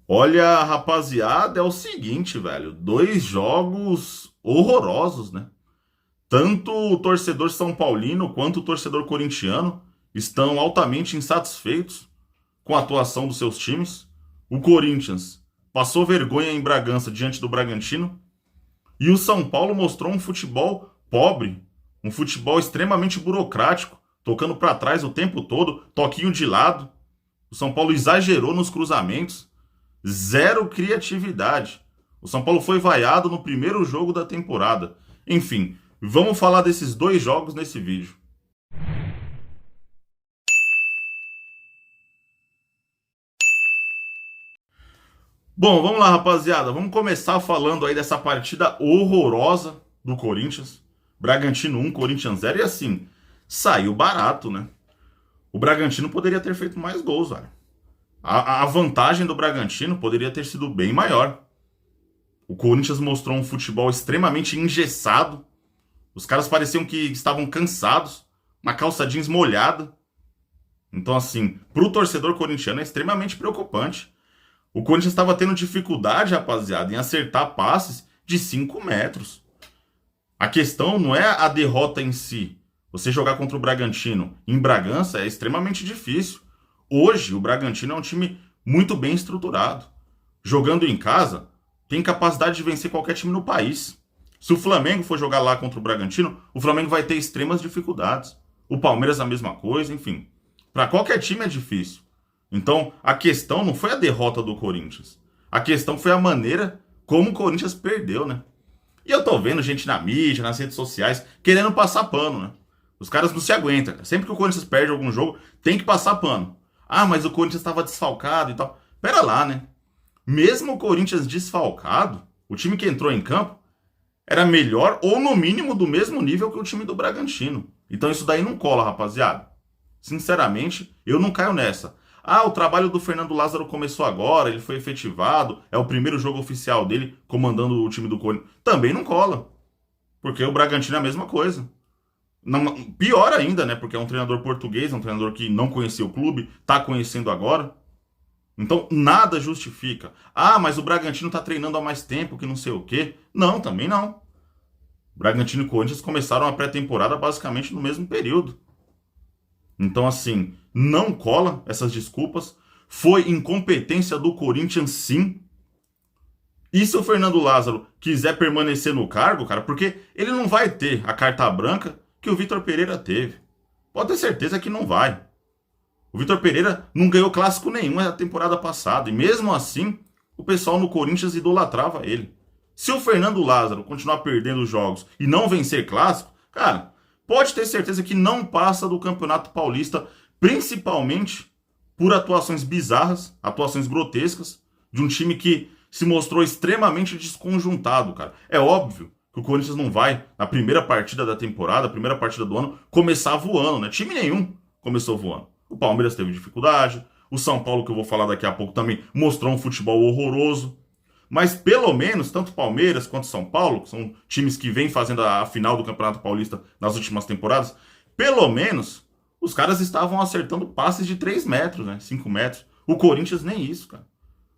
Olha, rapaziada, é o seguinte, velho. Dois jogos horrorosos, né? Tanto o torcedor são paulino quanto o torcedor corintiano estão altamente insatisfeitos com a atuação dos seus times. O Corinthians passou vergonha em Bragança diante do Bragantino. E o São Paulo mostrou um futebol pobre, um futebol extremamente burocrático, tocando para trás o tempo todo, toquinho de lado. O São Paulo exagerou nos cruzamentos. Zero criatividade. O São Paulo foi vaiado no primeiro jogo da temporada. Enfim, vamos falar desses dois jogos nesse vídeo. Bom, vamos lá, rapaziada. Vamos começar falando aí dessa partida horrorosa do Corinthians. Bragantino 1, Corinthians 0. E assim, saiu barato, né? O Bragantino poderia ter feito mais gols, velho. A vantagem do Bragantino poderia ter sido bem maior. O Corinthians mostrou um futebol extremamente engessado. Os caras pareciam que estavam cansados. Uma calça jeans molhada. Então, assim, pro torcedor corintiano é extremamente preocupante. O Corinthians estava tendo dificuldade, rapaziada, em acertar passes de 5 metros. A questão não é a derrota em si. Você jogar contra o Bragantino em Bragança é extremamente difícil. Hoje, o Bragantino é um time muito bem estruturado. Jogando em casa, tem capacidade de vencer qualquer time no país. Se o Flamengo for jogar lá contra o Bragantino, o Flamengo vai ter extremas dificuldades. O Palmeiras a mesma coisa, enfim. Para qualquer time é difícil. Então, a questão não foi a derrota do Corinthians. A questão foi a maneira como o Corinthians perdeu, né? E eu tô vendo gente na mídia, nas redes sociais, querendo passar pano, né? Os caras não se aguentam, cara. Sempre que o Corinthians perde algum jogo, tem que passar pano. Ah, mas o Corinthians estava desfalcado e tal. Pera lá, né? Mesmo o Corinthians desfalcado, o time que entrou em campo era melhor ou no mínimo do mesmo nível que o time do Bragantino. Então isso daí não cola, rapaziada. Sinceramente, eu não caio nessa. Ah, o trabalho do Fernando Lázaro começou agora, ele foi efetivado, é o primeiro jogo oficial dele comandando o time do Corinthians. Também não cola. Porque o Bragantino é a mesma coisa. Não, pior ainda, né? Porque é um treinador português, é um treinador que não conhecia o clube, tá conhecendo agora. Então, nada justifica. Ah, mas o Bragantino tá treinando há mais tempo que não sei o quê. Não, também não. Bragantino e Corinthians começaram a pré-temporada basicamente no mesmo período. Então, assim, não cola essas desculpas. Foi incompetência do Corinthians, sim. E se o Fernando Lázaro quiser permanecer no cargo, cara, porque ele não vai ter a carta branca que o Vitor Pereira teve. Pode ter certeza que não vai. O Vitor Pereira não ganhou clássico nenhum na temporada passada. E mesmo assim, o pessoal no Corinthians idolatrava ele. Se o Fernando Lázaro continuar perdendo jogos e não vencer clássico, cara, pode ter certeza que não passa do Campeonato Paulista, principalmente por atuações bizarras, atuações grotescas, de um time que se mostrou extremamente desconjuntado, cara. É óbvio que o Corinthians não vai, na primeira partida da temporada, primeira partida do ano, começar voando, né? Time nenhum começou voando. O Palmeiras teve dificuldade, o São Paulo, que eu vou falar daqui a pouco, também mostrou um futebol horroroso. Mas pelo menos, tanto Palmeiras quanto São Paulo, que são times que vêm fazendo a final do Campeonato Paulista nas últimas temporadas, pelo menos os caras estavam acertando passes de 3 metros, né? 5 metros. O Corinthians nem isso, cara.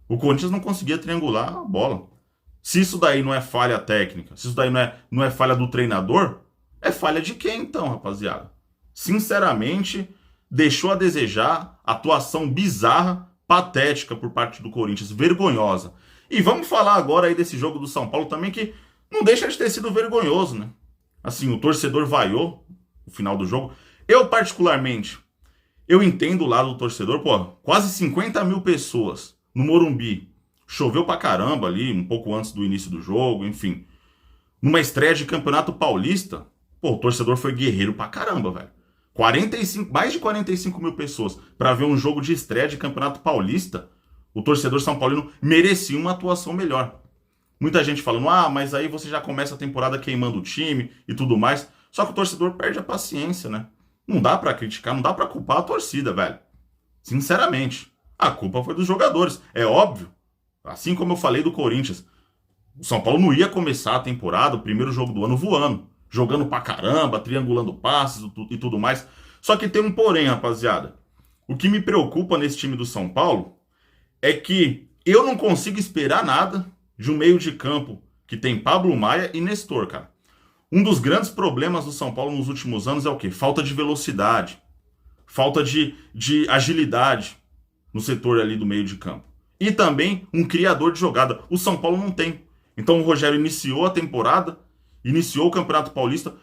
O Corinthians não conseguia triangular a bola. Se isso daí não é falha técnica, se isso daí não é falha do treinador, é falha de quem então, rapaziada? Sinceramente, deixou a desejar, atuação bizarra, patética por parte do Corinthians, vergonhosa. E vamos falar agora aí desse jogo do São Paulo também, que não deixa de ter sido vergonhoso, né? Assim, o torcedor vaiou no final do jogo. Eu, particularmente, eu entendo o lado do torcedor, pô, quase 50 mil pessoas no Morumbi. Choveu pra caramba ali, um pouco antes do início do jogo, enfim. Numa estreia de Campeonato Paulista, pô, o torcedor foi guerreiro pra caramba, velho. 45, mais de 45 mil pessoas pra ver um jogo de estreia de Campeonato Paulista. O torcedor São Paulino merecia uma atuação melhor. Muita gente falando, ah, mas aí você já começa a temporada queimando o time e tudo mais. Só que o torcedor perde a paciência, né? Não dá pra criticar, não dá pra culpar a torcida, velho. Sinceramente, a culpa foi dos jogadores. É óbvio, assim como eu falei do Corinthians, o São Paulo não ia começar a temporada, o primeiro jogo do ano, voando. Jogando pra caramba, triangulando passes e tudo mais. Só que tem um porém, rapaziada. O que me preocupa nesse time do São Paulo é que Eu não consigo esperar nada de um meio de campo que tem Pablo Maia e Nestor, cara. Um dos grandes problemas do São Paulo nos últimos anos é o quê? Falta de velocidade, falta de agilidade no setor ali do meio de campo. E também um criador de jogada. O São Paulo não tem. Então o Rogério iniciou a temporada, iniciou o Campeonato Paulista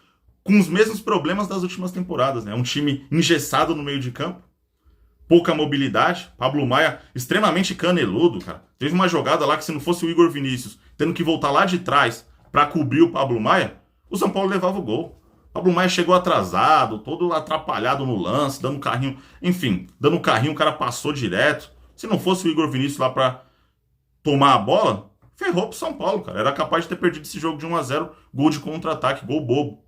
com os mesmos problemas das últimas temporadas, né? Um time engessado no meio de campo, pouca mobilidade. Pablo Maia extremamente caneludo, cara. Teve uma jogada lá que se não fosse o Igor Vinícius tendo que voltar lá de trás para cobrir o Pablo Maia, o São Paulo levava o gol. Pablo Maia chegou atrasado, todo atrapalhado no lance, dando carrinho. Enfim, dando carrinho, o cara passou direto. Se não fosse o Igor Vinícius lá pra tomar a bola, ferrou pro São Paulo, cara. Era capaz de ter perdido esse jogo de 1-0, gol de contra-ataque, gol bobo.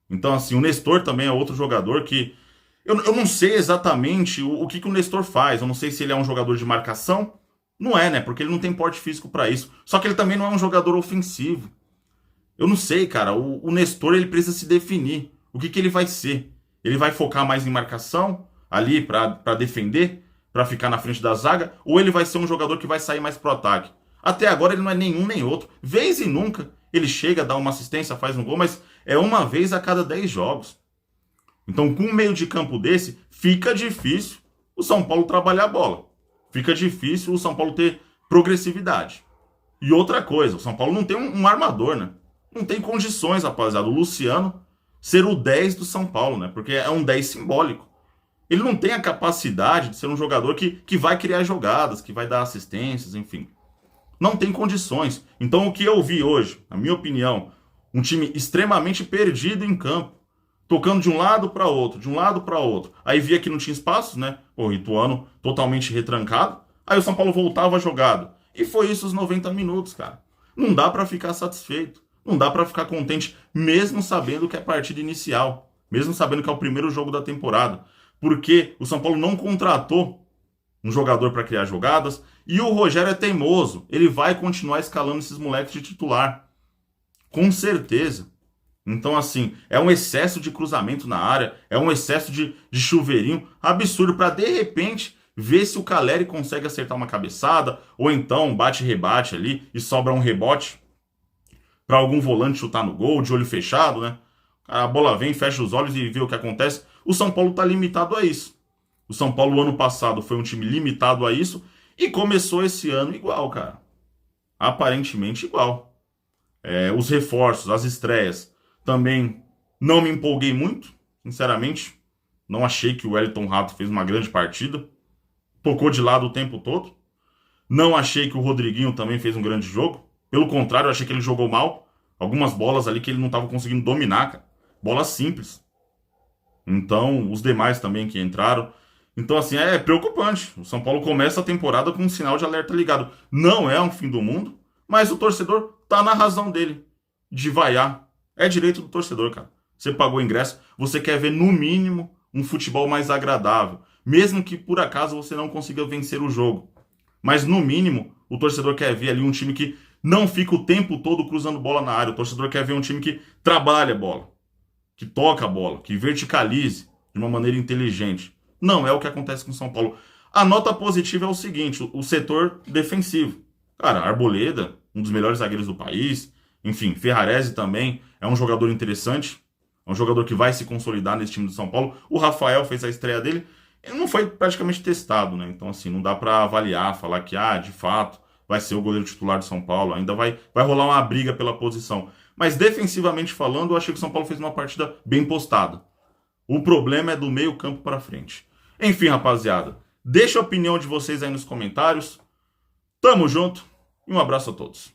Então, assim, o Nestor também é outro jogador que... Eu não sei exatamente o que o Nestor faz. Eu não sei se ele é um jogador de marcação. Não é, né? Porque ele não tem porte físico pra isso. Só que ele também não é um jogador ofensivo. Eu não sei, cara. O Nestor, ele precisa se definir. O que ele vai ser? Ele vai focar mais em marcação, ali pra defender, pra ficar na frente da zaga? Ou ele vai ser um jogador que vai sair mais pro ataque? Até agora ele não é nenhum nem outro. Vez e nunca ele chega, dá uma assistência, faz um gol, mas é uma vez a cada 10 jogos. Então, com um meio de campo desse, fica difícil o São Paulo trabalhar a bola. Fica difícil o São Paulo ter progressividade. E outra coisa, o São Paulo não tem um armador, né? Não tem condições, rapaziada. O Luciano ser o 10 do São Paulo, né? Porque é um 10 simbólico. Ele não tem a capacidade de ser um jogador que vai criar jogadas, que vai dar assistências, enfim. Não tem condições. Então, o que eu vi hoje, na minha opinião, um time extremamente perdido em campo, tocando de um lado para outro, de um lado para outro. Aí via que não tinha espaço, né? O Ituano totalmente retrancado. Aí o São Paulo voltava jogado. E foi isso os 90 minutos, cara. Não dá para ficar satisfeito. Não dá para ficar contente, mesmo sabendo que é partida inicial. Mesmo sabendo que é o primeiro jogo da temporada. Porque o São Paulo não contratou um jogador para criar jogadas. E o Rogério é teimoso. Ele vai continuar escalando esses moleques de titular. Com certeza. Então, assim, é um excesso de cruzamento na área, é um excesso de chuveirinho absurdo para, de repente, ver se o Caleri consegue acertar uma cabeçada, ou então bate-rebate ali e sobra um rebote para algum volante chutar no gol, de olho fechado, né? A bola vem, fecha os olhos e vê o que acontece. O São Paulo está limitado a isso. O São Paulo, ano passado, foi um time limitado a isso e começou esse ano igual, cara. Aparentemente igual. Os reforços, as estreias... Também não me empolguei muito, sinceramente. Não achei que o Wellington Rato fez uma grande partida. Tocou de lado o tempo todo. Não achei que o Rodriguinho também fez um grande jogo. Pelo contrário, eu achei que ele jogou mal. Algumas bolas ali que ele não estava conseguindo dominar, cara. Bolas simples. Então, os demais também que entraram. Então, assim, é preocupante. O São Paulo começa a temporada com um sinal de alerta ligado. Não é um fim do mundo, mas o torcedor tá na razão dele de vaiar. É direito do torcedor, cara. Você pagou o ingresso, você quer ver, no mínimo, um futebol mais agradável. Mesmo que, por acaso, você não consiga vencer o jogo. Mas, no mínimo, o torcedor quer ver ali um time que não fica o tempo todo cruzando bola na área. O torcedor quer ver um time que trabalha a bola, que toca a bola, que verticalize de uma maneira inteligente. Não é o que acontece com o São Paulo. A nota positiva é o seguinte, o setor defensivo. Cara, Arboleda, um dos melhores zagueiros do país... Enfim, Ferrarese também é um jogador interessante, é um jogador que vai se consolidar nesse time do São Paulo. O Rafael fez a estreia dele, ele não foi praticamente testado, né? Então, assim, não dá para avaliar, falar que, de fato, vai ser o goleiro titular do São Paulo. Ainda vai rolar uma briga pela posição. Mas, defensivamente falando, eu achei que o São Paulo fez uma partida bem postada. O problema é do meio campo para frente. Enfim, rapaziada, deixa a opinião de vocês aí nos comentários. Tamo junto e um abraço a todos.